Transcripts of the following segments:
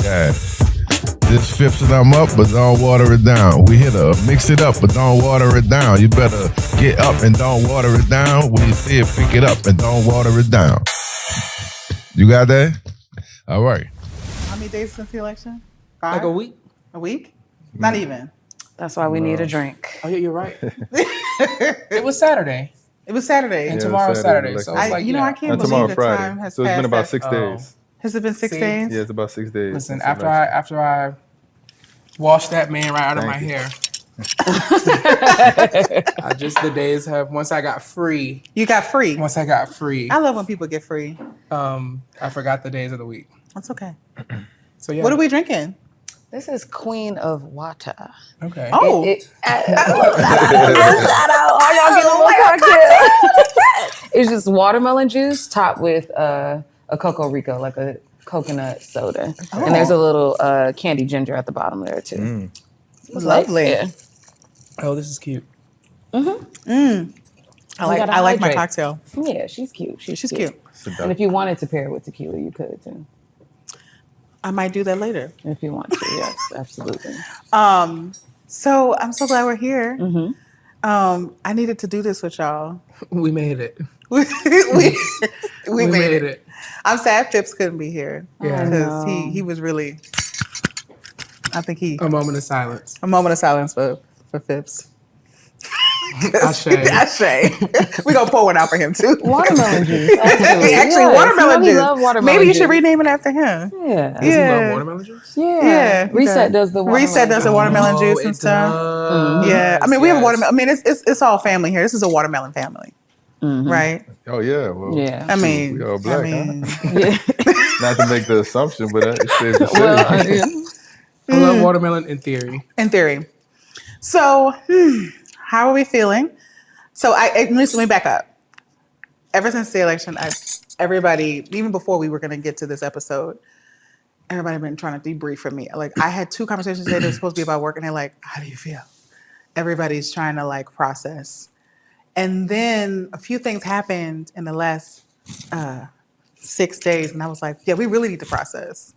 Yeah. Just fifthing them up, but don't water it down. We hit a mix it up, but don't water it down. You better get up and don't water it down. When you see it, pick it up and don't water it down. You got that? All right. How many days since the election? 5? Like a week? A week? Not even. That's why we need a drink. Oh, yeah, you're right. It was Saturday. It was Saturday. And tomorrow's Saturday. So it's like, I can't believe the time has So it's passed. been about that- 6 days. Has it been 6 See? days? Yeah, it's about 6 days. Listen, since after election. I washed that man right out of my Thank you. hair, the days have, once I got free, You got free. I love when people get free. forgot the days of the week. That's okay. So yeah. What are we drinking? This is Queen of Water. Okay. Oh, It's just watermelon juice topped with a Coco Rico, like a coconut soda. And there's a little candy ginger at the bottom there too. lovely. Yeah. Oh, this is cute. I like my cocktail. Yeah, she's cute. She's cute. And if you wanted to pair it with tequila, you could too. I might do that later. If you want to, yes, absolutely. So I'm so glad we're here. Mm-hmm. I needed to do this with y'all. We made it. we made it. it. I'm sad Phipps couldn't be here. Yeah. Because he was really, I think A moment of silence. a moment of silence for Phipps. Ashe. Ashe. We're going to pour one out for him too. Watermelon juice. Actually, Actually, watermelon We juice. love watermelon Maybe you should juice. rename it after him. Yeah. Does he love watermelon juice? Yeah. Reset does the watermelon Reset does the watermelon juice and it stuff. does. Yeah. I mean, we have a Yes. watermelon. I mean, it's all family here. This is a watermelon family. Right? Oh, yeah. Well, Yeah. I mean, we all black, Yeah. Not to make the assumption, but it says the Well, city. I love watermelon in theory. in theory. So, how are we feeling? So, let me back up. Ever since the election, everybody, even before we were going to get to this episode, everybody been trying to debrief for me. Like, I had 2 conversations today that were supposed to be about work, and they're like, "How do you feel?" Everybody's trying to process. And then a few things happened in the last 6 days, and I was like, "Yeah, we really need to process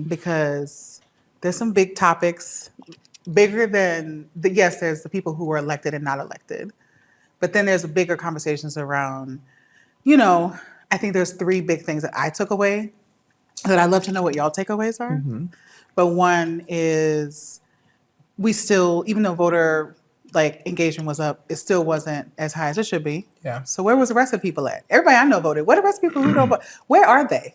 because there's some big topics, bigger than yes, there's the people who were elected and not elected, but then there's bigger conversations around, I think there's 3 big things that I took away that I'd love to know what y'all takeaways are. But one is we still, even though voter engagement was up, it still wasn't as high as it should be. Yeah. So where was the rest of the people at? Everybody I know voted. Where are the rest of the people who don't vote? Where are they?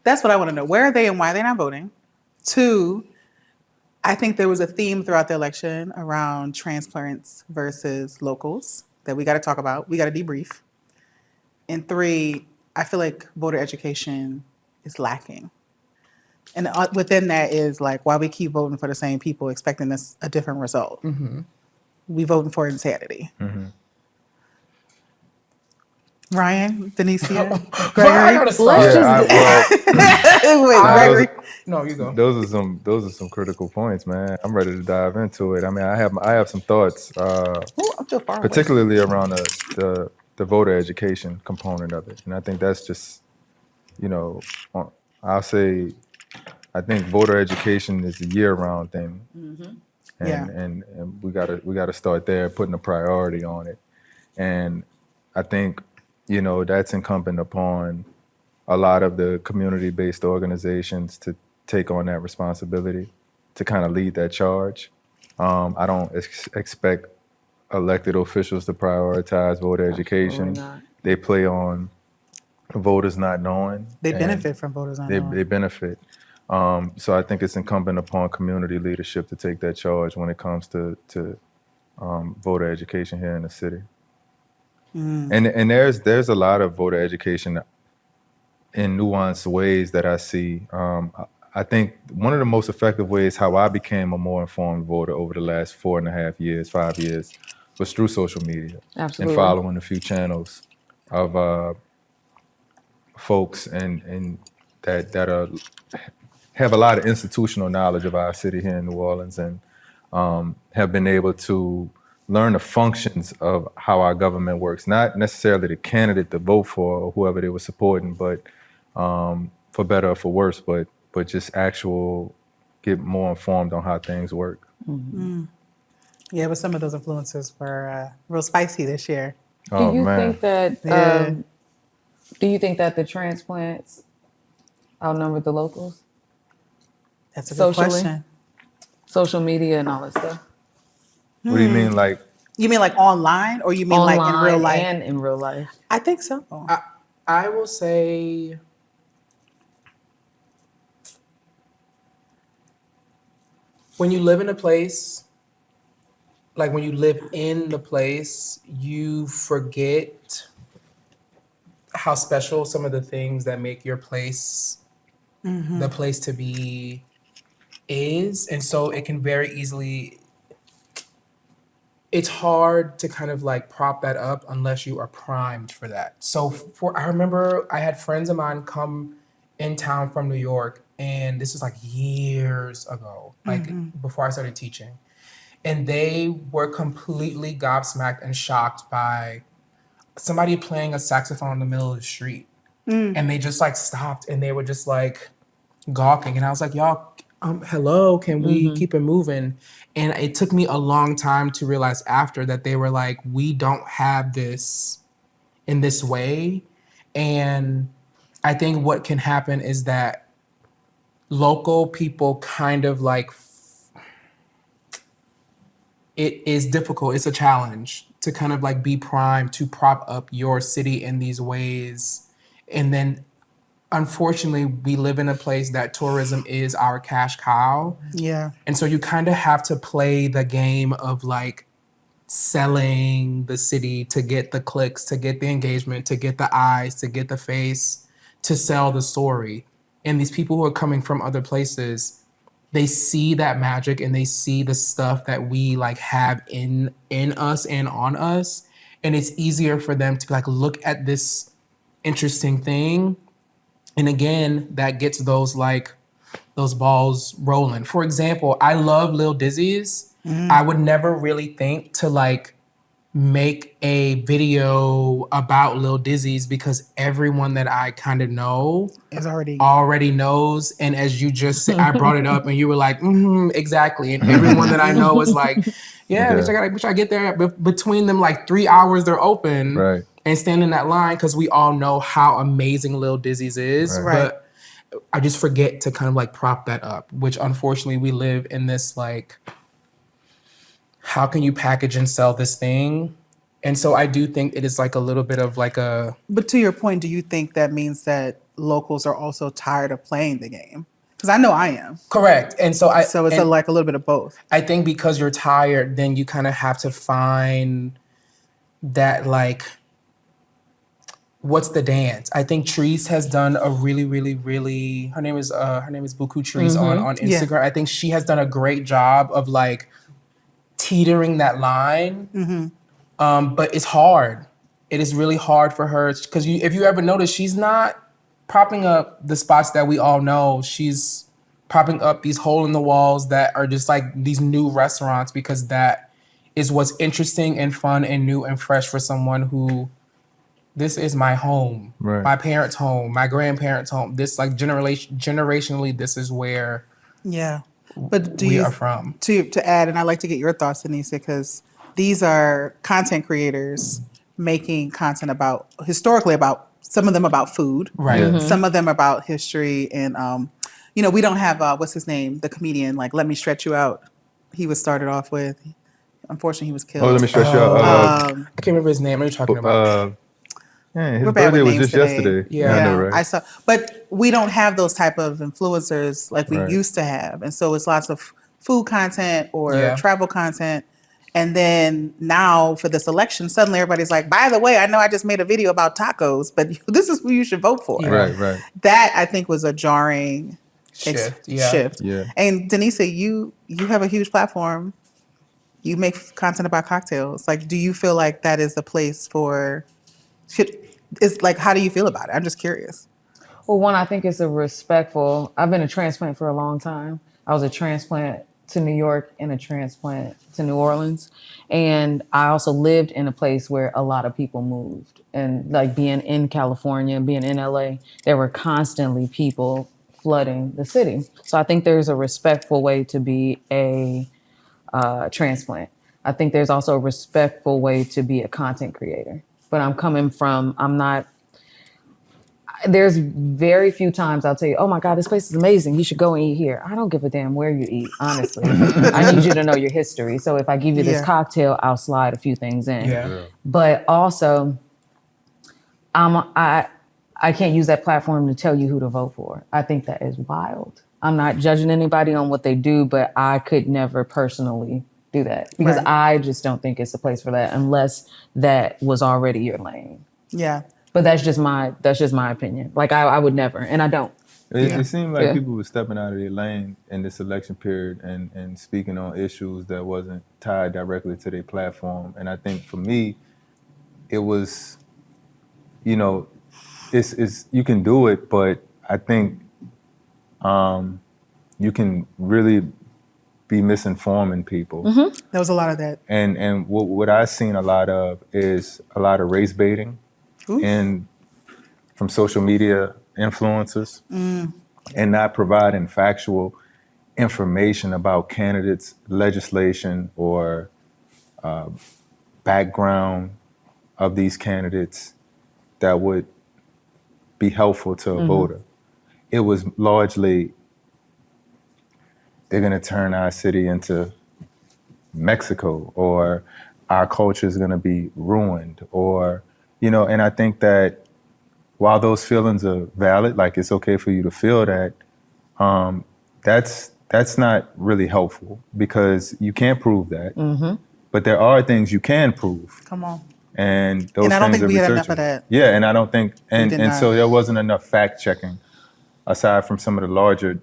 That's what I want to know. Where are they and why they're not voting? 2, I think there was a theme throughout the election around transplants versus locals that we got to talk about. We got to debrief. And 3, I feel like voter education is lacking. And within that is why we keep voting for the same people, expecting a different result. We voting for insanity. Ryan, Deniseea, Gregory. Gregory. No, you go. Those are some critical points, man. I'm ready to dive into it. I mean, I have some thoughts, I'm too far away. particularly around the voter education component of it, and I think that's just, I'll say, I think voter education is a year-round thing, and we gotta start there, putting a priority on it, and I think that's incumbent upon a lot of the community-based organizations to take on that responsibility, to kind of lead that charge. I don't expect elected officials to prioritize voter education. not. They play on voters not knowing. They and benefit from voters not knowing. They benefit. So I think it's incumbent upon community leadership to take that charge when it comes to voter education here in the city. And there's a lot of voter education in nuanced ways that I see. I think one of the most effective ways how I became a more informed voter over the last 5 years, was through social media. Absolutely. And following a few channels of folks and that have a lot of institutional knowledge of our city here in New Orleans, and have been able to learn the functions of how our government works, not necessarily the candidate to vote for or whoever they were supporting, but for better or for worse, but but just get more informed on how things work. Yeah, but some of those influencers were real spicy this year. Oh Do you man. think that? Yeah. Do you think that the transplants outnumbered the locals? That's a good Socially? question. Social media and all that stuff. What do you mean, like? You mean like online, or you mean like in real Online life? and in real life. I think so. I will say when you live in a place, like when you live in the place, you forget how special some of the things that make your place the place to be is. And so it can very easily, it's hard to kind of like prop that up unless you are primed for that. So I remember I had friends of mine come in town from New York, and this was like years ago, like before I started teaching. And they were completely gobsmacked and shocked by somebody playing a saxophone in the middle of the street. And they just like stopped and they were just like gawking. And I was like, y'all, hello, can we keep it moving? And it took me a long time to realize after that they were like, we don't have this in this way. And I think what can happen is that local people kind of like, it is difficult. It's a challenge to kind of like be primed to prop up your city in these ways. And then unfortunately, we live in a place that tourism is our cash cow. Yeah. And so you kind of have to play the game of like selling the city to get the clicks, to get the engagement, to get the eyes, to get the face, to sell the story. And these people who are coming from other places, they see that magic and they see the stuff that we like have in us and on us. And it's easier for them to like look at this interesting thing. And again, that gets those balls rolling. For example, I love Lil Dizzy's. I would never really think to like make a video about Lil Dizzy's because everyone that I kind of know Is already knows. And as you just said, I brought it up and you were like, exactly. And everyone that I know is like, yeah, bitch, I get there. Between them, like 3 hours, they're open. Right. And stand in that line because we all know how amazing Lil Dizzy's is. Right. But I just forget to kind of like prop that up, which unfortunately we live in this like, how can you package and sell this thing? And so I do think it is like a little bit of like a... But to your point, do you think that means that locals are also tired of playing the game? Because I know I am. Correct. And so it's like a little bit of both. I think because you're tired, then you kind of have to find that like, what's the dance? I think Treese has done a really, really, really, her name is Buku Treese on Instagram. Yeah. I think she has done a great job of like teetering that line. But it's hard. It is really hard for her because if you ever notice, she's not propping up the spots that we all know. She's propping up these hole in the walls that are just like these new restaurants because that is what's interesting and fun and new and fresh for someone who, this is my home, right. My parents' home, my grandparents' home. This like generationally, this is where but we are from. To add, and I'd like to get your thoughts, Deniseea, because these are content creators making content historically about, some of them about food, right? Some of them about history, and we don't have what's his name, the comedian, like Let Me Stretch You Out. He was started off with, unfortunately, he was killed. Oh, Let Me Stretch You Out. I can't remember his name. What are you talking about? His birthday was just yesterday. Yeah, I know, right? I saw, but we don't have those type of influencers like we used to have, and so it's lots of food content or travel content. And then now for this election, suddenly everybody's like, by the way, I know I just made a video about tacos, but this is who you should vote for. Right. That I think was a jarring shift. Yeah. And Deniseea, you have a huge platform. You make content about cocktails. Like, do you feel like that is the place for? It's like, how do you feel about it? I'm just curious. Well, one, I think it's a respectful. I've been a transplant for a long time. I was a transplant to New York and a transplant to New Orleans. And I also lived in a place where a lot of people moved. And like being in California, being in LA, there were constantly people flooding the city. So I think there's a respectful way to be a transplant. I think there's also a respectful way to be a content creator. But I'm not, there's very few times I'll tell you, oh my God, this place is amazing. You should go and eat here. I don't give a damn where you eat, honestly. I need you to know your history. So if I give you this cocktail, I'll slide a few things in. Yeah. But also, I can't use that platform to tell you who to vote for. I think that is wild. I'm not judging anybody on what they do, but I could never personally do that because I just don't think it's a place for that unless that was already your lane. Yeah. But that's just my opinion. Like I would never, and I don't. It seemed like people were stepping out of their lane in this election period and speaking on issues that wasn't tied directly to their platform. And I think for me, it was, it's you can do it, but I think you can really be misinforming people. There was a lot of that. And what I've seen a lot of is a lot of race baiting from social media influencers and not providing factual information about candidates, legislation, or background of these candidates that would be helpful to a voter. It was largely, they're gonna turn our city into Mexico, or our culture is gonna be ruined, or, and I think that while those feelings are valid, like it's okay for you to feel that, that's not really helpful because you can't prove that. But there are things you can prove. Come on. And those And I don't things think are we had enough researchable. of that. Yeah, and I don't think, and did not. so there wasn't enough fact checking aside from some of the larger,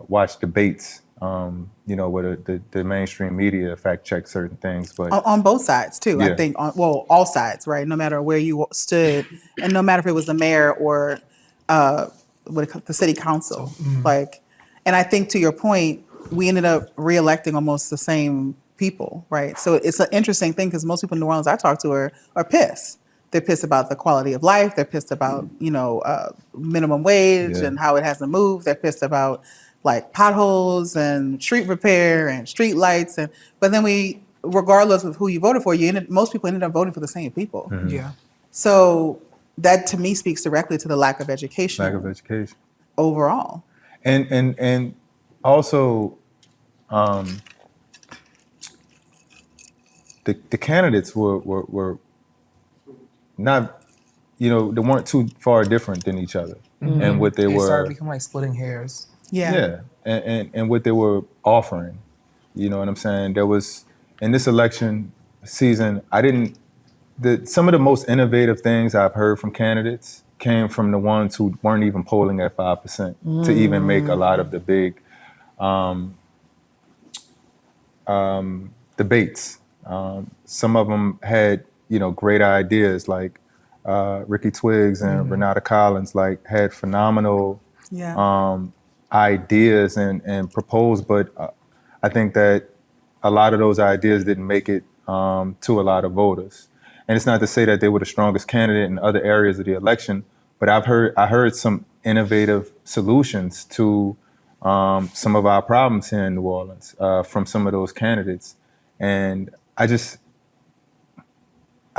watch debates, where the mainstream media fact check certain things. But On both sides too. I Yeah. think all sides, right? No matter where you stood, and no matter if it was the mayor or the city council, and I think to your point, we ended up reelecting almost the same people, right? So it's an interesting thing because most people in New Orleans I talk to are pissed. They're pissed about the quality of life. They're pissed about minimum wage and how it hasn't moved. They're pissed about like potholes and street repair and street lights, but then regardless of who you voted for, most people ended up voting for the same people. Yeah. So that to me speaks directly to the lack of education. lack of education. Overall. And also, the candidates were not, they weren't too far different than each other, and what they It were. started becoming like splitting hairs. Yeah. And what they were offering. You know what I'm saying? There was, in this election season, some of the most innovative things I've heard from candidates came from the ones who weren't even polling at 5% to even make a lot of the big debates. Some of them had, great ideas, like Ricky Twiggs and Renata Collins, had phenomenal ideas and proposed, but I think that a lot of those ideas didn't make it to a lot of voters. And it's not to say that they were the strongest candidate in other areas of the election, but I heard some innovative solutions to some of our problems here in New Orleans from some of those candidates. And I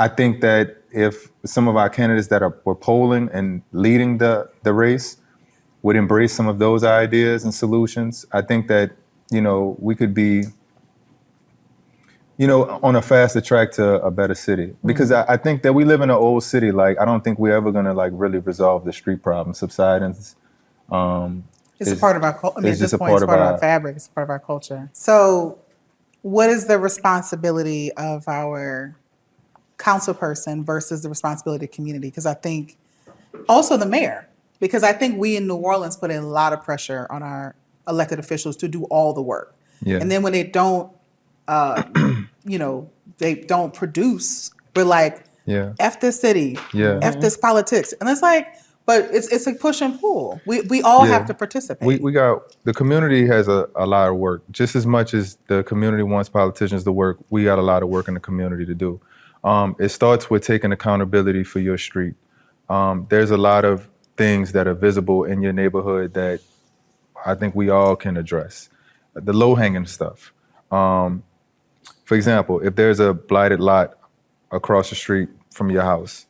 think that if some of our candidates that were polling and leading the race would embrace some of those ideas and solutions, I think that, we could be, on a faster track to a better city. Because I think that we live in an old city. I don't think we're ever gonna really resolve the street problem. Subsidence. It's a part of our culture. At this point, it's part of our fabric. It's part of our culture. So what is the responsibility of our council person versus the responsibility of the community? Because I think also the mayor, because I think we in New Orleans put a lot of pressure on our elected officials to do all the work. Yeah. And then when they don't, they don't produce, we're like, F this city, F this politics. And it's like, but it's a push and pull. We all have to participate. We got, the community has a lot of work. Just as much as the community wants politicians to work, we got a lot of work in the community to do. It starts with taking accountability for your street. There's a lot of things that are visible in your neighborhood that I think we all can address. The low-hanging stuff. For example, if there's a blighted lot across the street from your house,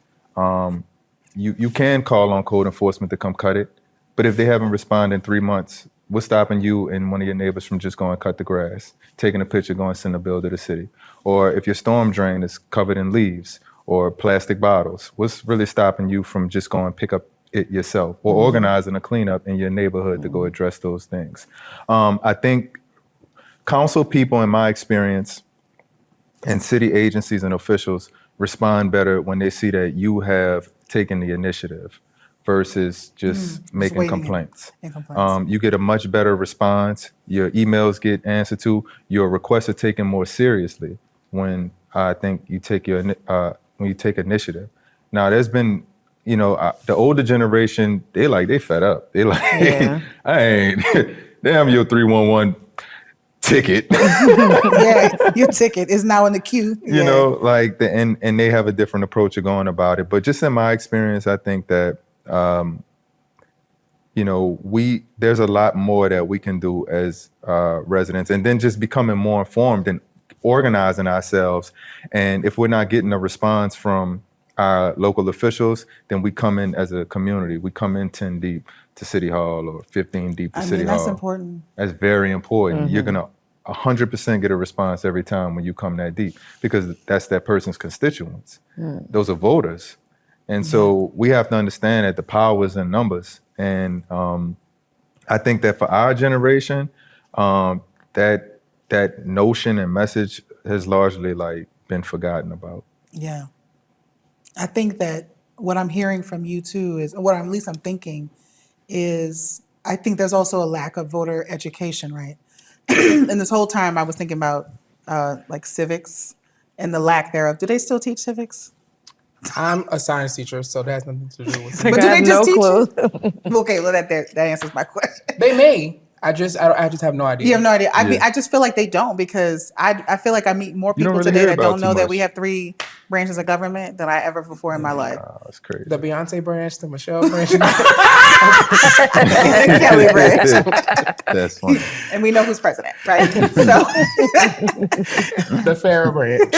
you can call on code enforcement to come cut it. But if they haven't responded in 3 months, what's stopping you and one of your neighbors from just going cut the grass, taking a picture, going send a bill to the city? Or if your storm drain is covered in leaves or plastic bottles, what's really stopping you from just going pick up it yourself or organizing a cleanup in your neighborhood to go address those things? I think council people, in my experience, and city agencies and officials respond better when they see that you have taken the initiative versus just making waiting complaints. and complaints. You get a much better response. Your emails get answered to. Your requests are taken more seriously when I think you take when you take initiative. Now, there's been, the older generation, they fed up. They like, Yeah. I ain't, damn your 311 ticket. Yeah, your ticket is now in the queue. You know, and they have a different approach of going about it. But just in my experience, I think that, there's a lot more that we can do as residents, and then just becoming more informed and organizing ourselves. And if we're not getting a response from our local officials, then we come in as a community. We come in 10 deep to City Hall or 15 deep to City Hall. That's important. That's very important. You're going to 100% get a response every time when you come that deep, because that's that person's constituents. Those are voters. And so we have to understand that the power is in numbers. And I think that for our generation, that notion and message has largely been forgotten about. Yeah. I think that what I'm hearing from you too is, what at least I'm thinking is, I think there's also a lack of voter education, right? And this whole time I was thinking about civics and the lack thereof. Do they still teach civics? I'm a science teacher, so that has nothing to do with But it. do they just teach clue. Okay, well that answers my question. They may. I just have no idea. You have no idea. I mean, Yeah. I just feel like they don't, because I feel like I meet more You don't people really today hear that about don't too know that much. we have 3 branches of government than I ever before in my life. That's crazy. The Beyonce branch, the Michelle branch, The Kelly branch. That's funny. And we know who's president, right? So the Farrah branch.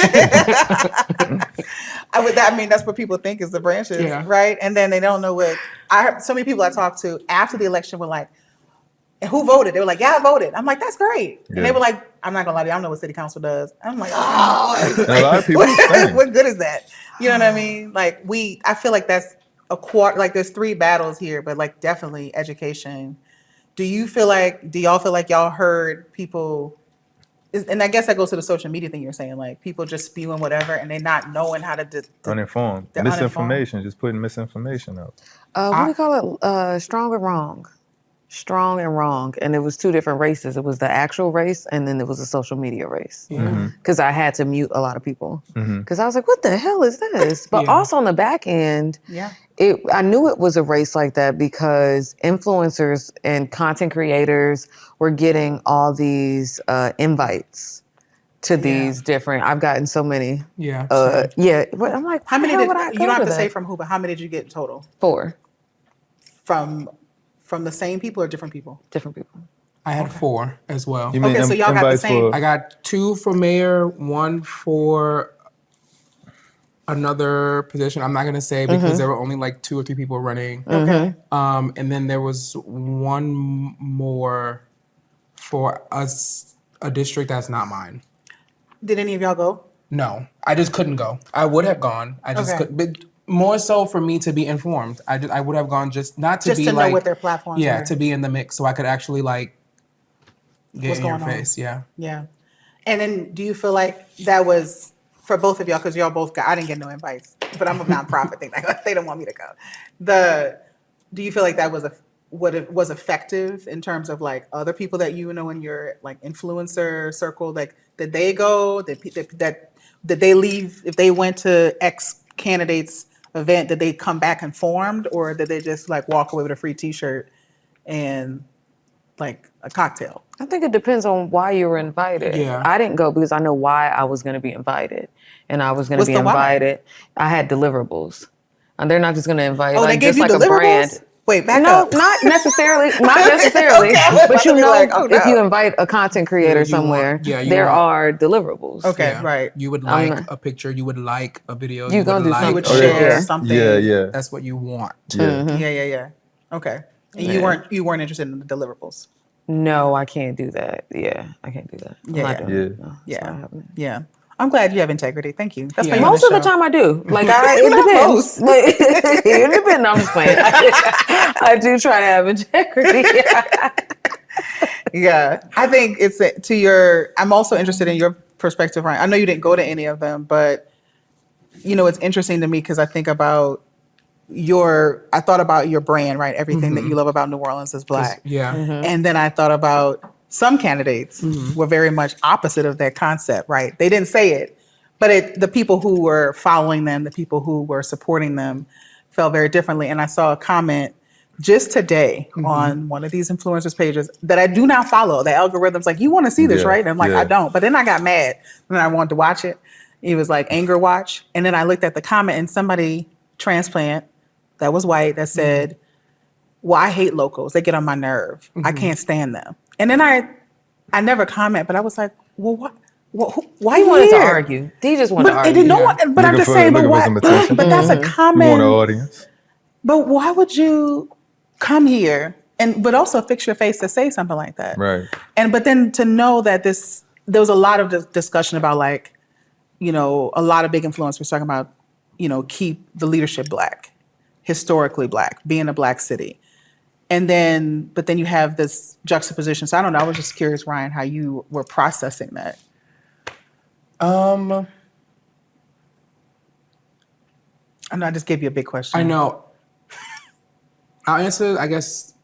that's what people think is the branches, Yeah. right? And then they don't know what. I heard so many people I talked to after the election were like, "And who voted?" They were like, "Yeah, I voted." I'm like, "That's great." And Yeah. they were like, "I'm not gonna lie to you, I don't know what city council does." I'm like, "Oh, And a lot of people think. what good is that?" You know what I mean? I feel like that's a quarter. Like there's 3 battles here, but definitely education. Do y'all feel like y'all heard people? And I guess that goes to the social media thing you're saying, like people just spewing whatever and they not knowing how to. Uninformed. They're Misinformation, just putting misinformation out. What do you call it? Strong and wrong. Strong and wrong. And it was 2 different races. It was the actual race, and then there was a social media race. Because I had to mute a lot of people. Because I was like, what the hell is this? But also on the back end, I knew it was a race like that because influencers and content creators were getting all these invites to these different. I've gotten so many. Yeah. But I'm like, How many hell did would I you go don't have to that? say from who, but how many did you get total? 4 From the same people or different people? different people. I had 4 as well. You mean Okay, so y'all got the invites same- for- I got 2 for mayor, 1 for another position. I'm not gonna say because there were only 2 or 3 people running. Okay. And then there was 1 more for a district that's not mine. Did any of y'all go? No, I just couldn't go. I would have gone. I just Okay. couldn't. But more so for me to be informed. I would have gone just not to Just be to know what their platforms yeah, were. to be in the mix so I could actually get What's in your going on? face. Yeah. Yeah. And then do you feel like that was for both of y'all, because y'all both got, I didn't get no advice, but I'm a nonprofit thing. They don't want me to go. Do you feel like that was what it was effective in terms of other people that you know in your influencer circle? Did they go? Did they leave if they went to X candidate's event? Did they come back informed, or did they just walk away with a free T-shirt and a cocktail? I think it depends on why you were invited. Yeah. I didn't go because I know why I was going to be invited. And I was going to What's be the why? invited. I had deliverables. And they're not just going to invite Oh, they gave just you like a brand. deliverables? Wait, back No, up. not necessarily. Not necessarily. Okay, I was about But to you be know, like, oh, if no. you invite a content creator you want- somewhere, you there want- are deliverables. Okay, Yeah. right. You would I'm like not- a picture. You would like a video. You You gonna would do like. You would something. share Yeah. something. Yeah. That's what you want. Yeah. Yeah. Okay. And you weren't interested in the deliverables. No, I can't do that. Yeah, I can't do that. I'm Yeah, not yeah. doing it. No, it's Yeah. not happening. Yeah. I'm glad you have integrity. Thank you. That's why Yeah. you're on Most the of the show. time I do. Like it Not depends. most. Like, it depends. No, I'm just playing. I do try to have integrity. Yeah. I think it's I'm also interested in your perspective, Ryan. I know you didn't go to any of them, but it's interesting to me because I think about I thought about your brand, right? Everything that you love about New Orleans is Black. Yeah. And then I thought about some candidates were very much opposite of that concept, right? They didn't say it, but the people who were following them, the people who were supporting them felt very differently. And I saw a comment just today on one of these influencers pages that I do not follow. The algorithm's like, you want to see this, Yeah, right? And I'm like, yeah. I don't. But then I got mad when I wanted to watch it. It was like anger watch. And then I looked at the comment and somebody, Transplant, that was white, that said, well, I hate locals. They get on my nerve. I can't stand them. And then I never comment, but I was like, well, what? Why He wanted to here? argue. He just wanted to But argue. no one. But I'm just saying. But looking for why? some attention. But that's a You want an common. audience. But why would you come here but also fix your face to say something like that? Right. But then to know that there was a lot of discussion about a lot of big influencers talking about keep the leadership Black, historically Black, being a Black city. But then you have this juxtaposition. So I don't know. I was just curious, Ryan, how you were processing that. I know I just gave you a big question. I know. I'll answer, I guess,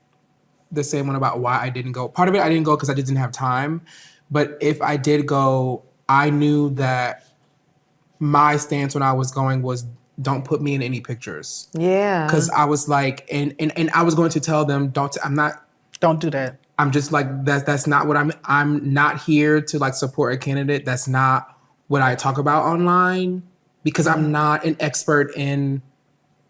the same one about why I didn't go. Part of it, I didn't go because I just didn't have time. But if I did go, I knew that my stance when I was going was don't put me in any pictures. Yeah. Because I was like, and I was going to tell them, don't do that. I'm just like, that's not what I'm not here to like support a candidate. That's not what I talk about online because I'm not an expert in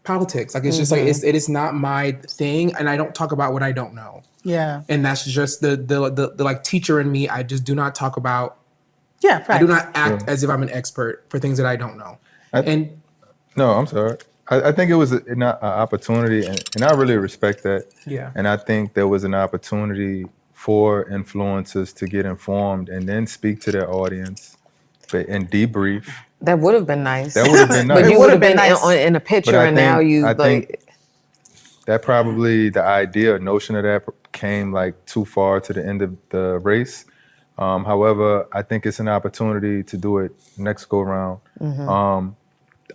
politics. Like, it's just like, it is not my thing. And I don't talk about what I don't know. Yeah. And that's just the like teacher in me. I just do not talk about, Yeah. I do not act as if I'm an expert for things that I don't know. No, I'm sorry. I think it was an opportunity, and I really respect that. Yeah. And I think there was an opportunity for influencers to get informed and then speak to their audience and debrief. That would have been nice. That would have been nice. But you It would have been been nice. in a picture, But I and now think- you I like. think that probably the idea, notion of that came like too far to the end of the race. However, I think it's an opportunity to do it next go round.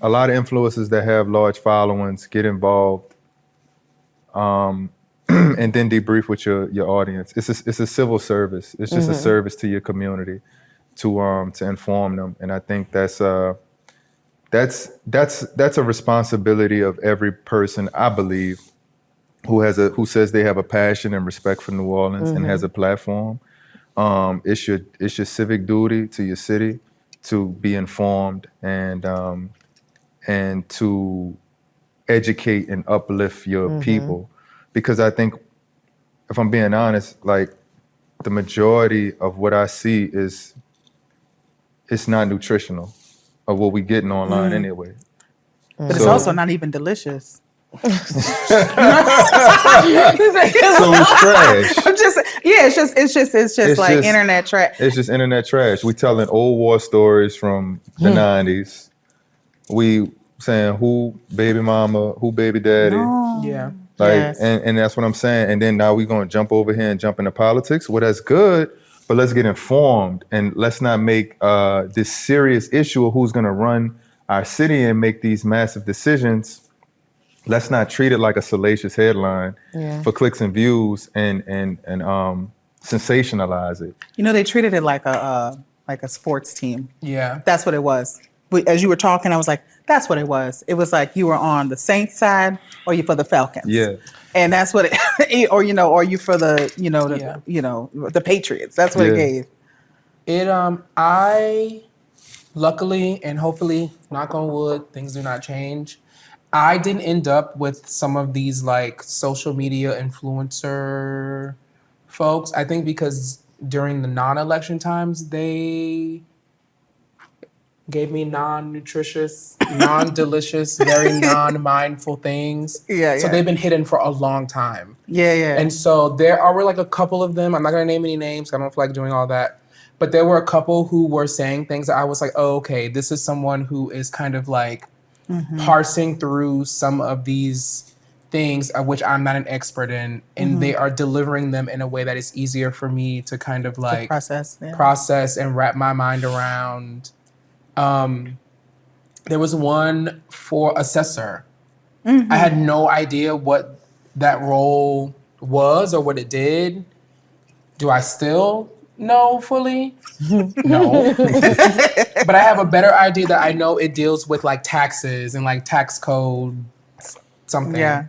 A lot of influencers that have large followings get involved, and then debrief with your audience. It's a civil service. It's just a service to your community to inform them. And I think that's a responsibility of every person, I believe, who says they have a passion and respect for New Orleans and has a platform. It's your civic duty to your city to be informed and to educate and uplift your people. Because I think, if I'm being honest, like the majority of what I see it's not nutritional of what we getting online anyway. But it's also not even delicious. So it's trash. It's just like just- internet trash. It's just internet trash. We telling old war stories from the 90s. We saying who baby mama, who baby daddy. Yeah. Like, Yes. and that's what I'm saying. And then now we're going to jump over here and jump into politics. Well, that's good, but let's get informed and let's not make this serious issue of who's going to run our city and make these massive decisions. Let's not treat it like a salacious headline for clicks and views and sensationalize it. They treated it like a sports team. Yeah. That's what it was. As you were talking, I was like, that's what it was. It was like you were on the Saints side or you for the Falcons. Yeah. And that's what it, or you for the, the Patriots. That's what it gave. I luckily and hopefully, knock on wood, things do not change. I didn't end up with some of these like social media influencer folks. I think because during the non-election times, they gave me non-nutritious, non-delicious, very non-mindful things. Yeah, So yeah. they've been hidden for a long time. Yeah, yeah. And so there are like a couple of them. I'm not gonna name any names. I don't feel like doing all that. But there were a couple who were saying things that I was like, oh, okay, this is someone who is kind of like parsing through some of these things of which I'm not an expert in, and they are delivering them in a way that is easier for me to kind of like process and wrap my mind around. There was one for assessor. I had no idea what that role was or what it did. Do I still know fully? No. But I have a better idea that I know it deals with like taxes and like tax code something. Yeah.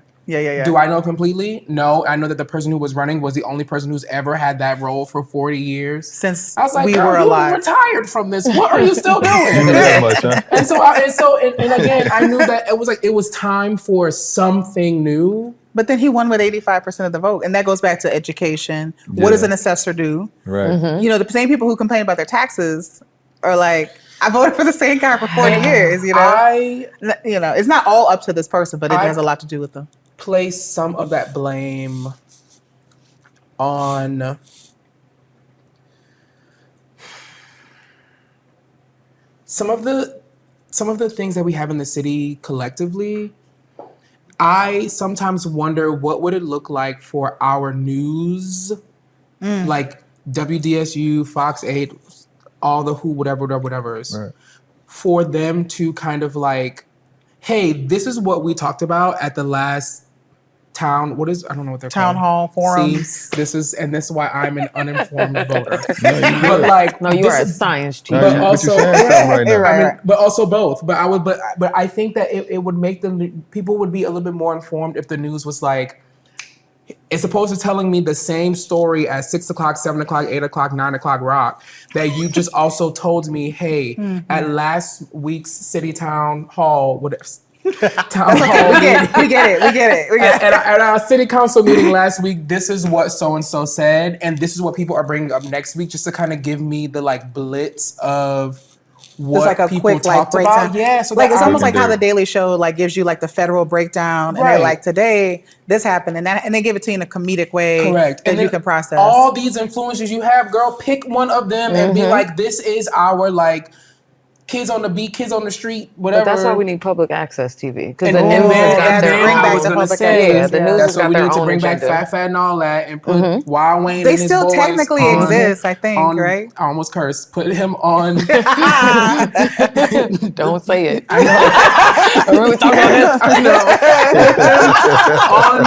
Do I know completely? No. I know that the person who was running was the only person who's ever had that role for 40 years. Since I was like, we girl, were you alive. retired from this. What are you still doing? That much, huh? And again, I knew that it was time for something new. But then he won with 85% of the vote. And that goes back to education. What does an assessor do? Right. You know, the same people who complain about their taxes are like, I voted for the same guy for 40 years, you know? It's not all up to this person, but it has a lot to do with them. Place some of that blame on some of the things that we have in the city collectively. I sometimes wonder what would it look like for our news, like WDSU, Fox 8, all the whatevers, Right. for them to kind of like, hey, this is what we talked about at the last I don't know what they're Town called. hall forums. See, this is why I'm an uninformed voter. No, But like, No, you are a science teacher. but but also, you're saying something right now. Right. I mean, but also both. But I think that it would make people would be a little bit more informed if the news was like, as opposed to telling me the same story at 6 o'clock, 7 o'clock, 8 o'clock, 9 o'clock rock, that you just also told me, hey, at last week's city town hall, town hall We get it. at our city council meeting last week, this is what so-and-so said, and this is what people are bringing up next week, just to kind of give me the like blitz of what Just like a people quick like talked breakdown. about. Yeah, so like it's almost like can how do the it. Daily Show like gives you like the federal breakdown, and Right. they're like, today this happened, and they give it to you in a comedic way, correct, that and you then can process. all these influencers you have, girl, pick one of them and be like, this is our like kids on the beat, kids on the street, whatever. But that's why we need public access TV, because And the then- news has and got then their bring I back was the gonna public say, access, the yeah. news that's has what got we their need to own bring back agenda. Fat and all that, and put Wild Wayne They and his still boys technically on- exist, I think, on- right? I almost cursed. Put him on. Don't say it. I know. I really talk about this. I know. Put them on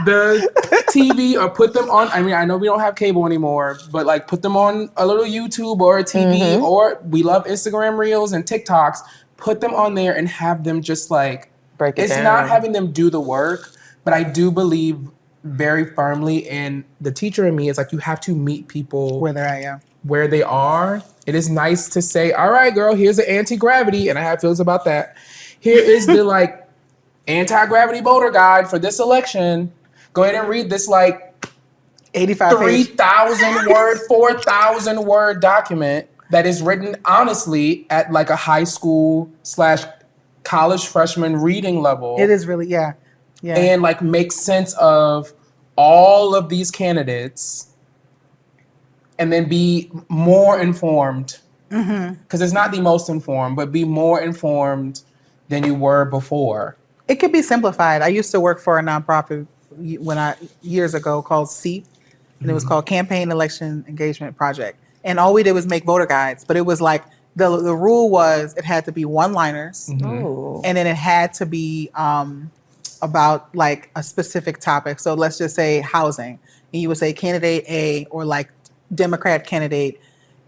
the TV, or put them on. I mean, I know we don't have cable anymore, but like put them on a little YouTube or a TV, or we love Instagram Reels and TikToks. Put them on there and have them just like Break it it's down. not having them do the work, but I do believe very firmly in the teacher in me is like you have to meet people Where they're at, yeah. where they are. It is nice to say, all right, girl, here's the anti-gravity, and I have feelings about that. Here is the like anti-gravity voter guide for this election. Go ahead and read this like 85 page. 3,000 word, 4,000 word document that is written honestly at like a high school / college freshman reading level. It is really, yeah. And like make sense of all of these candidates and then be more informed. Because it's not the most informed, but be more informed than you were before. It could be simplified. I used to work for a nonprofit years ago called CEAP, and it was called Campaign Election Engagement Project. And all we did was make voter guides, but it was like the rule was it had to be one-liners, Ooh. and then it had to be about like a specific topic. So let's just say housing, and you would say candidate A or like Democrat candidate,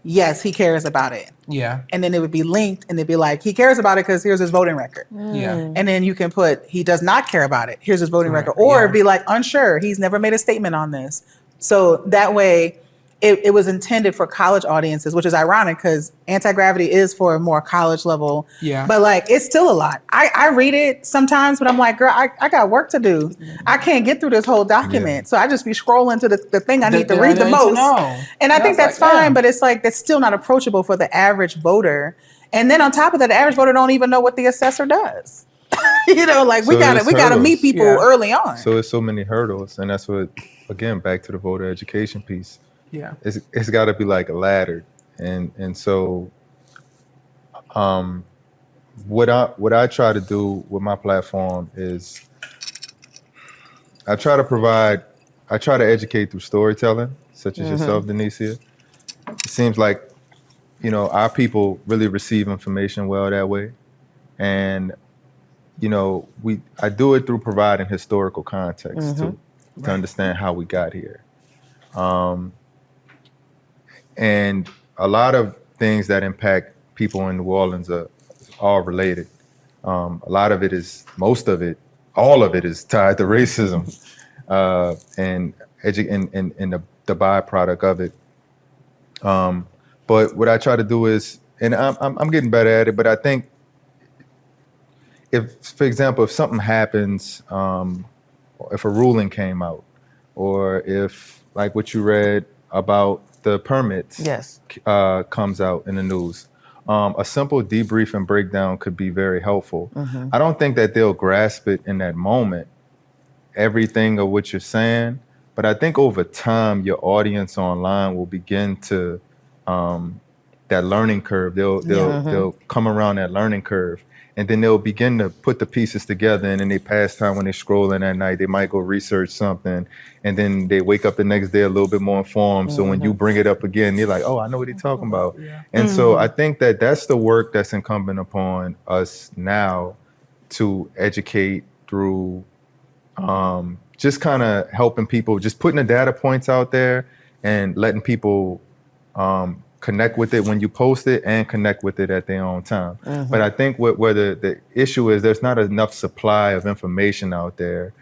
yes, he cares about it. Yeah. And then it would be linked, and it'd be like, he cares about it because here's his voting record. Yeah. And then you can put, he does not care about it. Here's his voting Right, record. Or yeah. it'd be like, unsure. He's never made a statement on this. So that way, it was intended for college audiences, which is ironic because anti-gravity is for a more college level. Yeah. But like, it's still a lot. I read it sometimes, but I'm like, girl, I got work to do. I can't get through this whole document. Yeah. So I just be scrolling to the thing I need to that read I the need to most. know. And I think was that's like, fine, damn. but it's like, that's still not approachable for the average voter. And then on top of that, the average voter don't even know what the assessor does. You know, like we So it's gotta meet hurdles. people Yeah. early on. So it's so many hurdles, and that's what, again, back to the voter education piece. Yeah. It's got to be like a ladder, and so what I try to do with my platform is I try to educate through storytelling, such as yourself, Deniseea. It seems like, our people really receive information well that way, and I do it through providing historical context too, to understand how we got here. And a lot of things that impact people in New Orleans are all related. Most of it, all of it is tied to racism, and the byproduct of it. But what I try to do is, and I'm getting better at it, but I think if, for example, if something happens, if a ruling came out, or if, like what you read about the permits, Yes. comes out in the news, a simple debrief and breakdown could be very helpful. I don't think that they'll grasp it in that moment, everything of what you're saying, but I think over time your audience online will begin to that learning curve. They'll come around that learning curve, and then they'll begin to put the pieces together. And in their pastime, when they're scrolling at night, they might go research something, and then they wake up the next day a little bit more informed. So when you bring it up again, they're like, "Oh, I know what he's talking about." Yeah. And so I think that that's the work that's incumbent upon us now, to educate through just kind of helping people, just putting the data points out there and letting people connect with it when you post it, and connect with it at their own time. But I think where the issue is, there's not enough supply of information out there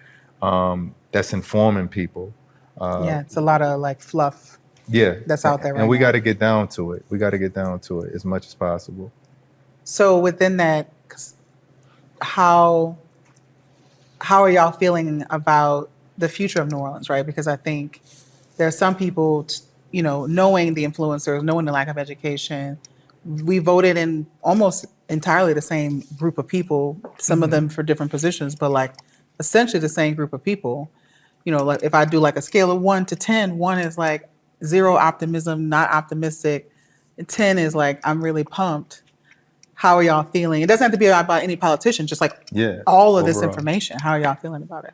that's informing people. Yeah, it's a lot of like fluff. Yeah. That's out there right And we now. got to get down to it. We got to get down to it as much as possible. So within that, how are y'all feeling about the future of New Orleans, right? Because I think there are some people, knowing the influencers, knowing the lack of education, we voted in almost entirely the same group of people, some of them for different positions, but like essentially the same group of people. Like if I do like a scale of 1 to 10, 1 is like zero optimism, not optimistic, and 10 is like, I'm really pumped. How are y'all feeling? It doesn't have to be about any politician, just like all of this overall. information. How are y'all feeling about it?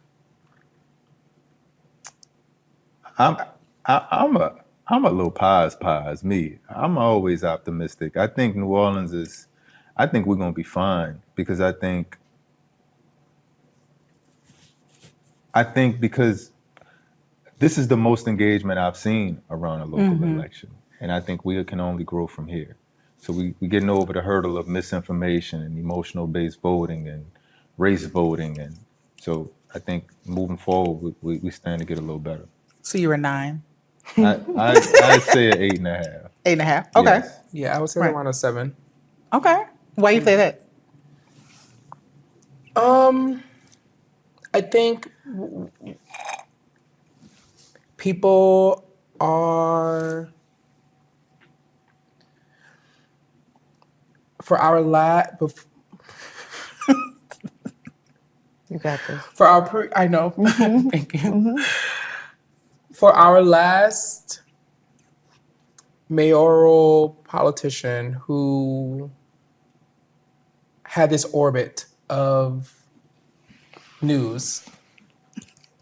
I'm a little pies me. I'm always optimistic. I think New Orleans I think we're gonna be fine, because I think because this is the most engagement I've seen around a local election, and I think we can only grow from here. So we're getting over the hurdle of misinformation and emotional-based voting and race voting, and so I think moving forward we stand to get a little better. So you were 9. I'd say an 8.5. 8.5. Okay. Yes. Yeah, I would say Right. around a 7. Okay. Why you say that? I think people are, for our You got this. for our I know. Thank you. For our last mayoral politician who had this orbit of news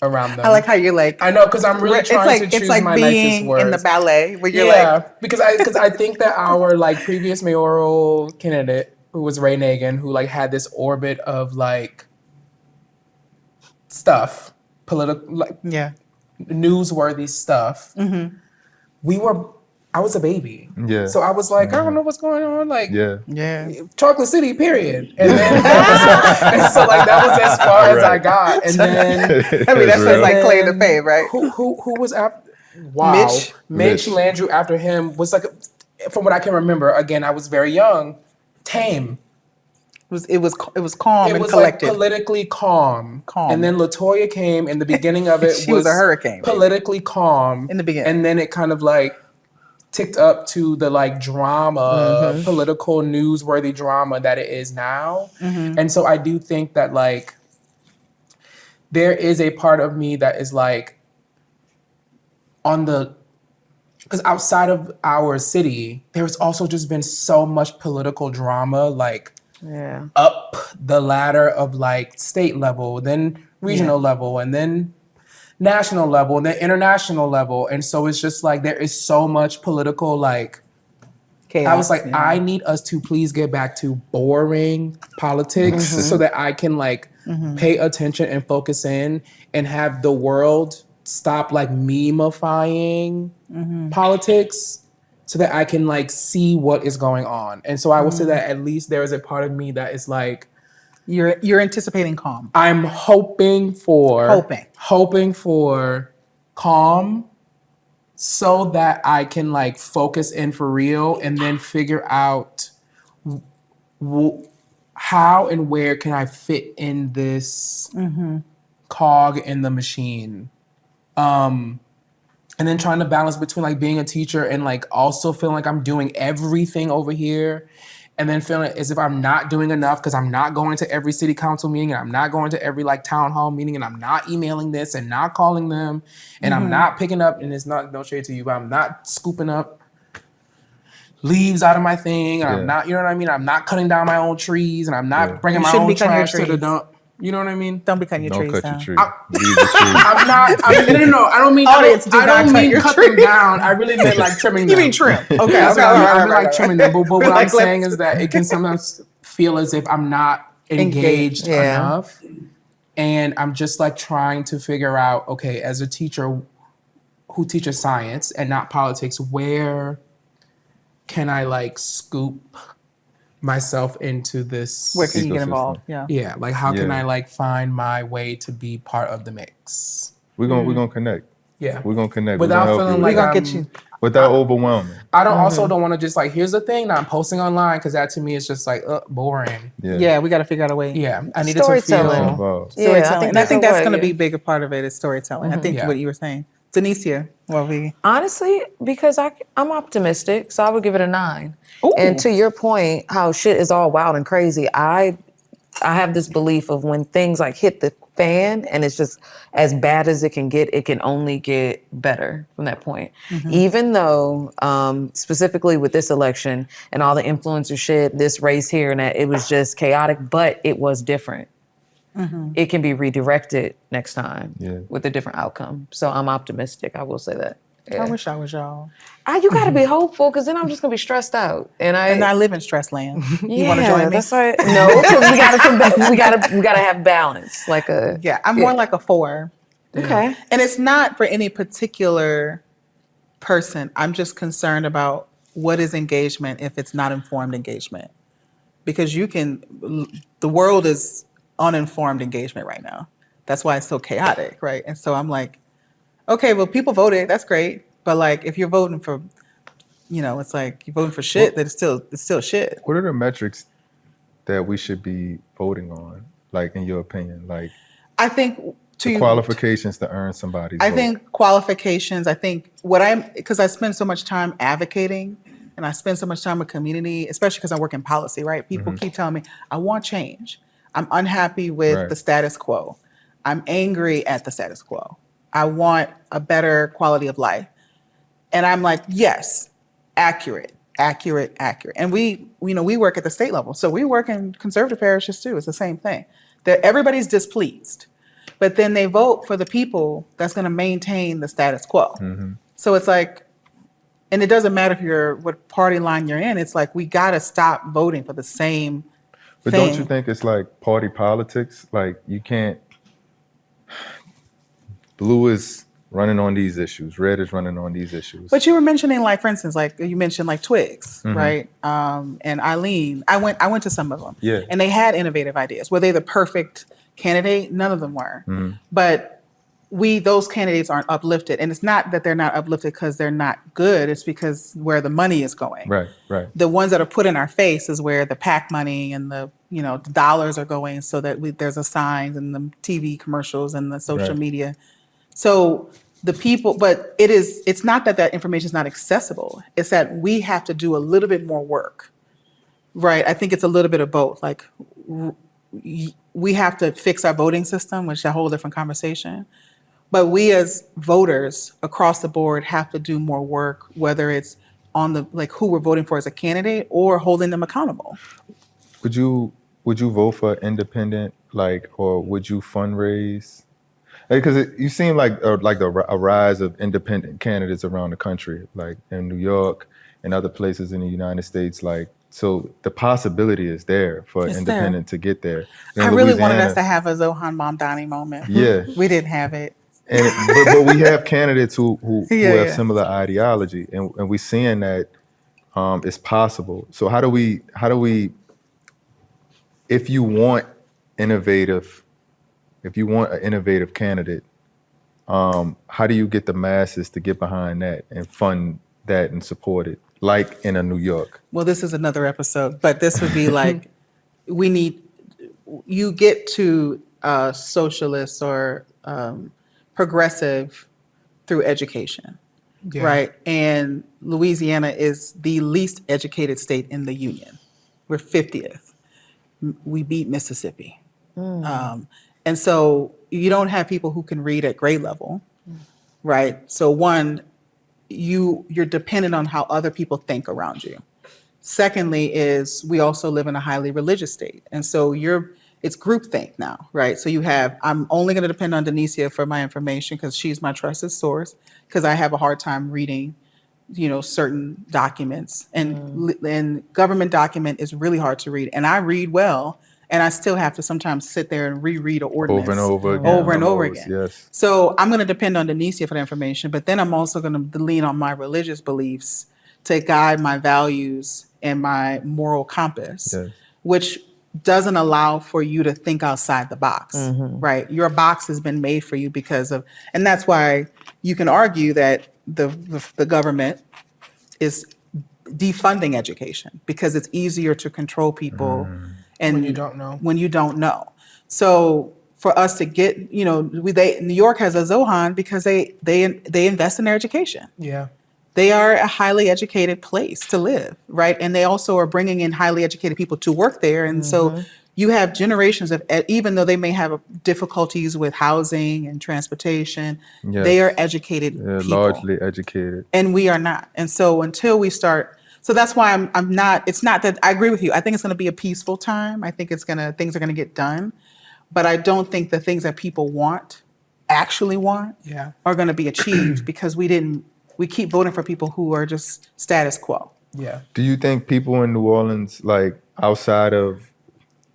around them. I like how you're like. I know, because I'm really trying to choose it's like my nicest being words. in the ballet where you're Yeah, like. because I think that our previous mayoral candidate, who was Ray Nagin, who had this orbit of stuff, political, Yeah. newsworthy stuff. I was a baby. Yeah. So I was like, I don't know what's going on. Yeah. Chocolate City, period. And then that was as far as I got. And then I mean, that sounds like claim to fame, right? who was after? Wow. Mitch? Mitch Mitch. Landrieu after him was like, from what I can remember, again, I was very young, tame. It was calm It and was like collected. politically calm. Calm. And then LaToya came, and the beginning of it She was a hurricane, baby. politically calm. In the beginning. And then it kind of like ticked up to the like drama, political, newsworthy drama that it is now. And so I do think that like there is a part of me that is like because outside of our city, there's also just been so much political drama, like Yeah. up the ladder of like state level, then regional level, and then national level, and then international level. And so it's just like there is so much political like Chaos, I was like, yeah. I need us to please get back to boring politics so that I can like pay attention and focus in and have the world stop like memifying politics so that I can like see what is going on. And so I will say that at least there is a part of me that is like, You're anticipating calm. I'm hoping for calm so that I can like focus in for real and then figure out how and where can I fit in this cog in the machine. And then trying to balance between like being a teacher and like also feeling like I'm doing everything over here, and then feeling as if I'm not doing enough because I'm not going to every city council meeting and I'm not going to every like town hall meeting and I'm not emailing this and not calling them and I'm not picking up, and it's not no shade to you, but I'm not scooping up leaves out of my thing, and I'm not, you know what I mean? I'm not cutting down my own trees, and I'm not bringing my own trash to the dump. You know what I mean? Don't be cutting your trees Don't cut down. your tree. Leave the tree. I'm not. No. I don't mean. Audience, do I not don't cut mean your cut tree. them down. I really meant like trimming them. You mean trim? Okay, That's okay, what I mean. all I right, mean like right, trimming them. But what Like, I'm saying is that it can sometimes feel as if I'm not engaged Yeah. enough, and I'm just like trying to figure out. Okay, as a teacher who teaches science and not politics, where can I like scoop myself into this? Where can you get Ecosystem. involved? Yeah. Yeah, like how can Yeah. I like find my way to be part of the mix? We're gonna connect. Yeah, We're gonna connect. without we're gonna help feeling you like with We're that. gonna get you. Without overwhelming. I don't also don't want to just like here's the thing that I'm posting online because that to me is just like boring. Yeah, we got to figure out a way. Yeah, I needed to Storytelling. feel. Involved. Yeah, Storytelling. And I think that's a going to way. be a bigger part of it is storytelling. I think Yeah. what you were saying. Deniseea, well, we. Honestly, because I'm optimistic, so I would give it a 9. Ooh. And to your point, how shit is all wild and crazy, I have this belief of when things like hit the fan and it's just as bad as it can only get better from that point. Even though, specifically with this election and all the influencer shit, this race here and that, it was just chaotic, but it was different. It can be redirected next time with a different outcome. So I'm optimistic. I will say that. Yeah. I wish I was y'all. You got to be hopeful because then I'm just gonna be stressed out. And I live in stress land. You yeah, want to join me? That's right. No, because we gotta come back. We gotta have balance. Like a Yeah, I'm more like a 4. okay. And it's not for any particular person. I'm just concerned about what is engagement if it's not informed engagement. Because the world is uninformed engagement right now. That's why it's so chaotic, right? And so I'm like, okay, well, people voted. That's great. But like, if you're voting for, it's like you're voting for shit, that it's still shit. What are the metrics that we should be voting on? Like, in your opinion, like I think qualifications to earn somebody's I vote. think qualifications. I think because I spend so much time advocating and I spend so much time with community, especially because I work in policy, right? People keep telling me, I want change. I'm unhappy with the status quo. I'm angry at the status quo. I want a better quality of life. And I'm like, yes, accurate. And we work at the state level. So we work in conservative parishes too. It's the same thing. Everybody's displeased. But then they vote for the people that's going to maintain the status quo. So it's like, and it doesn't matter what party line you're in. It's like, we got to stop voting for the same But thing. don't you think it's like party politics? Like, you can't. Blue is running on these issues. Red is running on these issues. But you were mentioning, like, for instance, like you mentioned, like Twigs, right? And Eileen. I went to some of them. Yeah. And they had innovative ideas. Were they the perfect candidate? None of them were. But those candidates aren't uplifted. And it's not that they're not uplifted because they're not good. It's because where the money is going. Right. The ones that are put in our face is where the PAC money and the dollars are going, so that there's a signs and the TV commercials and the social Right. media. So the people, but it's not that information is not accessible. It's that we have to do a little bit more work, right? I think it's a little bit of both. Like we have to fix our voting system, which is a whole different conversation. But we as voters across the board have to do more work, whether it's on the who we're voting for as a candidate or holding them accountable. Would you vote for independent, or would you fundraise? Because you seem like a rise of independent candidates around the country, like in New York and other places in the United States. So the possibility is there for independent to get there. I really wanted us to have a Zohan Mamdani moment. Yeah, we didn't have it. But we have candidates who have similar ideology, and we're seeing that it's possible. So how do we if you want an innovative candidate, how do you get the masses to get behind that and fund that and support it, like in a New York? Well, this is another episode, but this would be like you get to socialists or progressive through education, right? And Louisiana is the least educated state in the union. We're 50th. We beat Mississippi. And so you don't have people who can read at grade level, right? So one, you're dependent on how other people think around you. Secondly is we also live in a highly religious state. And so it's groupthink now, right? So I'm only going to depend on Deniseea for my information because she's my trusted source, because I have a hard time reading, certain documents. And government document is really hard to read. And I read well, and I still have to sometimes sit there and reread an ordinance. Over and over again. Yes. So I'm going to depend on Deniseea for the information, but then I'm also going to lean on my religious beliefs to guide my values and my moral compass, which doesn't allow for you to think outside the box, right? Your box has been made for you and that's why you can argue that the government is defunding education, because it's easier to control people and when you don't know. So for us to get, New York has a Zohan because they invest in their education. Yeah. They are a highly educated place to live, right? And they also are bringing in highly educated people to work there. And so you have generations of, even though they may have difficulties with housing and transportation, they are educated people. Largely educated. And we are not. And so until we start, so that's why I'm not, it's not that, I agree with you. I think it's going to be a peaceful time. I think things are going to get done. But I don't think the things that people actually want, are going to be achieved because we keep voting for people who are just status quo. Yeah. Do you think people in New Orleans, outside of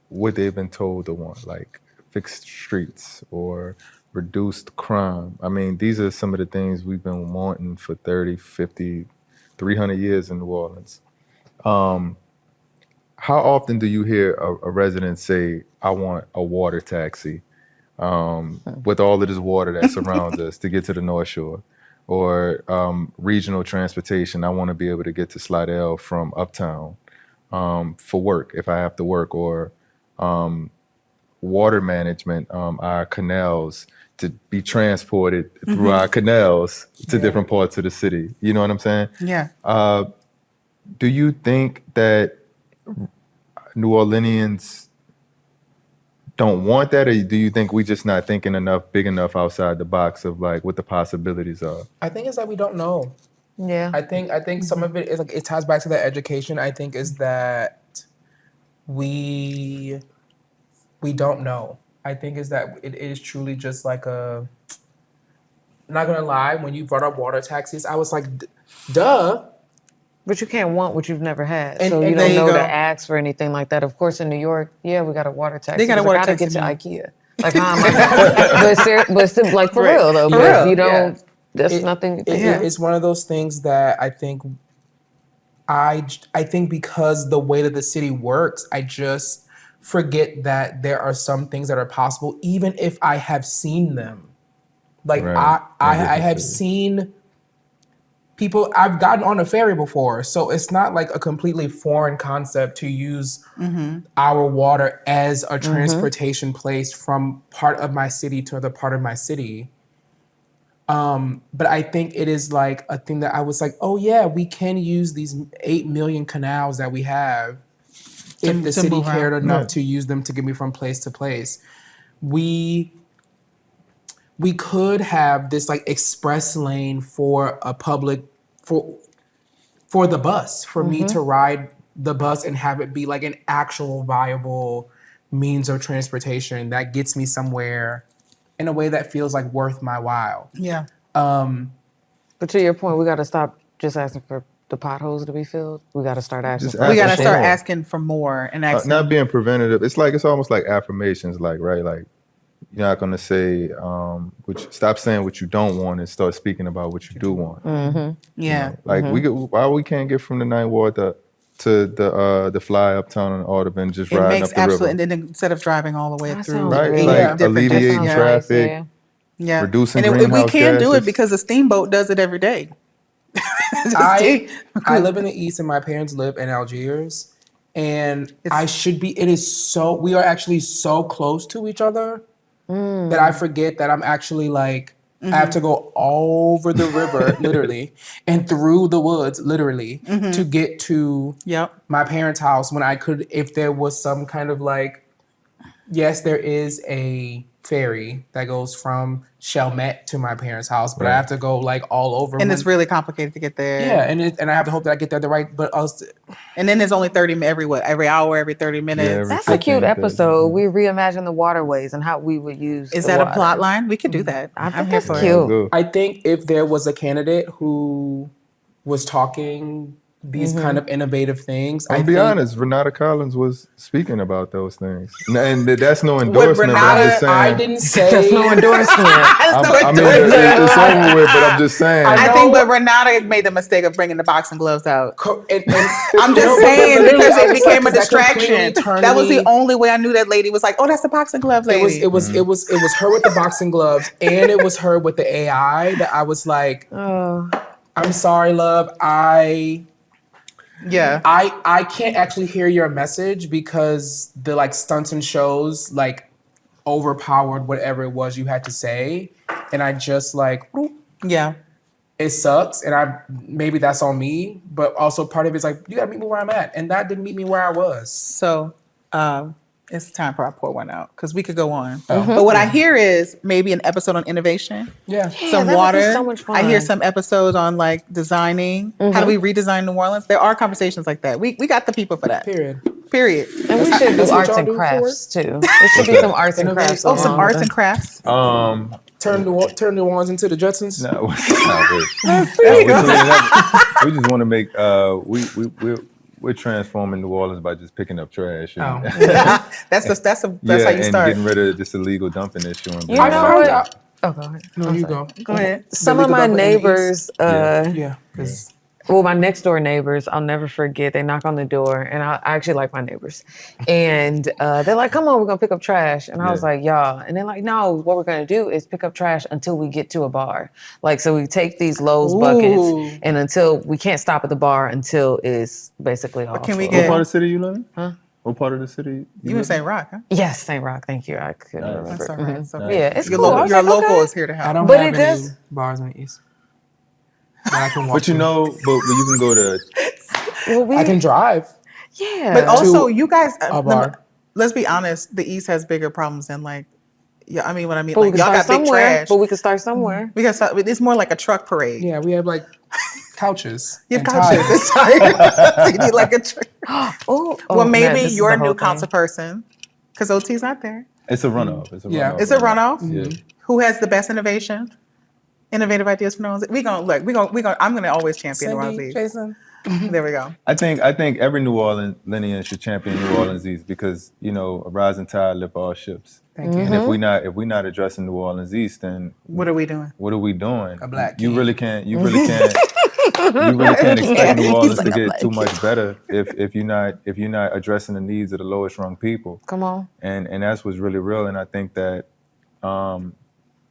what they've been told to want, like fixed streets or reduced crime? I mean, these are some of the things we've been wanting for 30, 50, 300 years in New Orleans. How often do you hear a resident say, I want a water taxi with all of this water that surrounds us to get to the North Shore? Or regional transportation. I want to be able to get to Slidell from uptown for work if I have to work, or water management, our canals, to be transported through our canals to different parts of the city. You know what I'm saying? Yeah. Do you think that New Orleanians don't want that, or do you think we just not thinking big enough outside the box of what the possibilities are? I think it's that we don't know. Yeah. I think some of it is it ties back to the education. I think is that we don't know. I think is that it is truly just I'm not gonna lie, when you brought up water taxis, I was like, duh. But you can't want what you've never had. And so you there don't you know go. to ask for anything like that. Of course, in New York, we got a water taxi. They got a water I gotta taxi, get to IKEA. How am I? But for real though. For But real, you don't. That's nothing. It's one of those things that I think. I think because the way that the city works, I just forget that there are some things that are possible, even if I have seen them Like Right. I have seen people. I've gotten on a ferry before, so it's not like a completely foreign concept to use our water as a transportation place from part of my city to other part of my city. But I think it is like a thing that I was like, oh yeah, we can use these 8 million canals that we have if the to city move cared around. enough to use them to get me from place to place. We could have this like express lane for a public for the bus, for me to ride the bus and have it be like an actual viable means of transportation that gets me somewhere in a way that feels like worth my while. Yeah. But to your point, we got to stop just asking for the potholes to be filled. We got to start asking Just for We got to Asking start more. asking for more and asking. Not being preventative. It's almost like affirmations, like, right? Like, you're not gonna say, stop saying what you don't want and start speaking about what you do want. yeah. Like why we can't get from the Ninth Ward to the fly uptown in Audubon, just It riding makes up the river, absolutely, and then instead of driving all the way That through sounds right? really- eight Like different alleviating districts. traffic, Yeah. Yeah. reducing and we greenhouse can do it gases. because the steamboat does it every day. I live in the East and my parents live in Algiers, and we are actually so close to each other that I forget that I'm actually like, I have to go over the river, literally, and through the woods, literally, to get to Yep. my parents' house when I could, if there was some kind of like, yes, there is a ferry that goes from Chalmette to my parents' house, but I have to go like all over. And it's really complicated to get there. Yeah, and I have to hope that I get there the right, but also, And then there's only 30 every hour, every 30 minutes. every That's a cute 15, 30. episode. We reimagine the waterways and how we would use. Is the that water. a plot line? We could do that. I I'm think here that's for cute. it. Good. I think if there was a candidate who was talking these kind of innovative things, I'll I be think honest, Renata Collins was speaking about those things. And that's no endorsement, but I'm Renata- just saying. I didn't say That's no endorsement. I mean, it's over with, but I'm just saying. I think, but Renata made the mistake of bringing the boxing gloves out. And I'm just No, but saying literally, because I it was became like, a 'cause that completely distraction. turned That was me- the only way I knew that lady was like, oh, that's the boxing glove lady. it was her with the boxing gloves, and it was her with the AI that I was like, I'm sorry, love, Yeah. I can't actually hear your message because the like stunts and shows like overpowered whatever it was you had to say, and I just like, Yeah. it sucks, and maybe that's on me, but also part of it's like, you gotta meet me where I'm at, and that didn't meet me where I was. So it's time for I pour one out because we could go on. But what I hear is maybe an episode on innovation. Yeah. Some that would water. be so much fun. I hear some episodes on like designing. How do we redesign New Orleans? There are conversations like that. We got the people for that. Period. And we should do That's what arts y'all and do for crafts too. There should be some arts and crafts. Oh, some along arts with and crafts. Turn New Orleans into the Jetsons. No, we just want to make we're transforming New Orleans by just picking up trash. And, That's how you and start. getting rid of this illegal dumping issue. And You I know found what? out. Oh, go ahead. No, you go. Go ahead. Some of legal my dumping in the neighbors, Yeah, because well, my next door neighbors, I'll never forget. They knock on the door, and I actually like my neighbors, and they're like, "Come on, we're gonna pick up trash." And I was like, "Y'all," and they're like, "No, what we're gonna do is pick up trash until we get to a bar. Like, so we take these Lowe's buckets, and until we can't stop at the bar until it's basically all can we full." get- what part of the city you live in? Huh? What part of the city? You would say rock, huh? Yes, St. Rock. Thank you. I couldn't remember. That's all right. So Yeah, it's your cool. I was your like, local okay. is here to I help. don't But have it any does- bars in the East. That I can walk But you to. know, but you can go to. Well, I can drive. yeah. But also, to you guys, a bar. let's be honest. The East has bigger problems than like, yeah. I mean, what I mean, but we like can y'all start got big somewhere. trash. But we can start somewhere. Because it's more like a truck parade. Yeah, we have like couches. You have and couches. tires. It's tired. You need like a truck. Oh, Well, man, maybe this is you're the a new whole thing. council person because OT's not there. It's a runoff. It's a Yeah. runoff. It's a runoff. Yeah. Who has the best innovative ideas for New Orleans? We gonna look. We gonna. I'm gonna always champion New Orleans Cindy, East. Jason. There we go. I think every New Orleanian should champion New Orleans East because a rising tide lifts all ships. Thank you. And if we not addressing New Orleans East, then What are we doing? what are we doing? A black You king. really can't. You really can't. You really can't expect New Orleans to get too much better if you're not addressing the needs of the lowest rung people. Come on. And that's what's really real. And I think that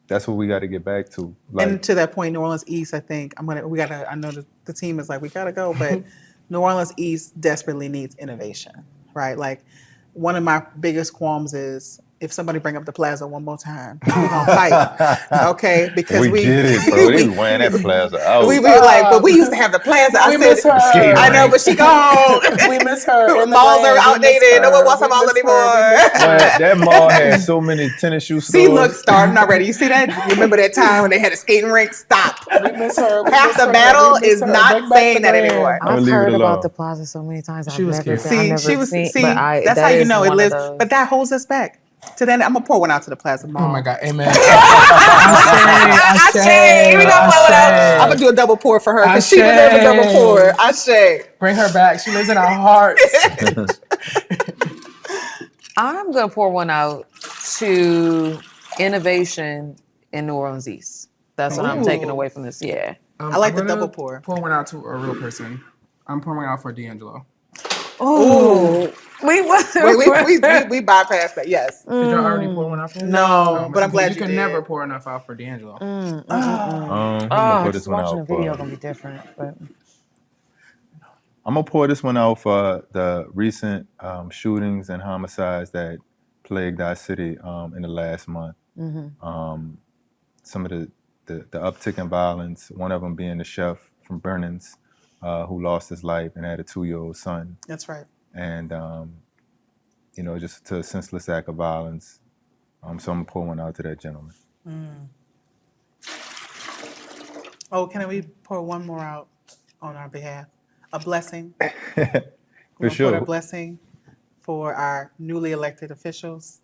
that's what we got to get back to. And to that point, New Orleans East, I think I know the team is like, we gotta go, but New Orleans East desperately needs innovation, right? Like, one of my biggest qualms is if somebody bring up the plaza one more time, we're gonna fight, okay? Because we get it, bro. They was wearing that plaza out. we like, but we used to have the plaza. I miss said, her. I know, but she gone. We miss her. In the Malls are brand. We miss outdated. No her. one wants a We mall miss her. anymore. But that mall had so many tennis shoe stores. See, look, starting already. You see that? You remember that time when they had a skating rink? Stop. We miss her. We Half miss the her. battle We miss is her. not Bring back saying the that brand. anymore. I'ma I've leave it heard about alone. the plaza so many times. She I've was never cute. been. I've never She was seen. see. But That's that how you is know it one of lives. those. But that holds us back. To then, I'm gonna pour one out to the Plaza Mall. Oh my God, amen. Ashe, Ashe, we gonna pour it out. Ashe. I'm gonna do a double pour for her because she Ashe. deserves a double pour. Ashe. Bring her back. She lives in our hearts. I'm gonna pour one out to innovation in New Orleans East. That's what I'm taking Ooh. away from this. Yeah. I like I'm the gonna double pour. Pour one out to a real person. I'm pouring out for D'Angelo. Ooh. We We bypassed that. Yes. Did y'all already pour one out for him? No, but I'm glad you you can did. never pour enough out for D'Angelo. I'm gonna pour this just one watching out the video for. gonna be different. But I'm gonna pour this one out for the recent shootings and homicides that plagued our city in the last month. Some of the uptick in violence. One of them being the chef from Burnings, who lost his life and had a 2-year-old son. That's right. And just to a senseless act of violence. So I'm gonna pour one out to that gentleman. Oh, can we pour one more out on our behalf? A blessing. For sure. Put a blessing for our newly elected officials.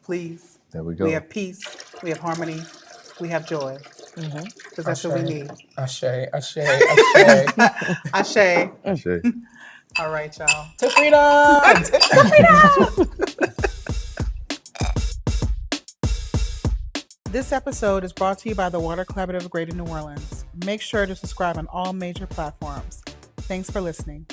Please. There we go. We have peace. We have harmony. We have joy. Because that's what we need. Ashe, Ashe, Ashe. Ashe. Ashe. All right, y'all. To freedom! This episode is brought to you by the Water Collaborative of Greater New Orleans. Make sure to subscribe on all major platforms. Thanks for listening.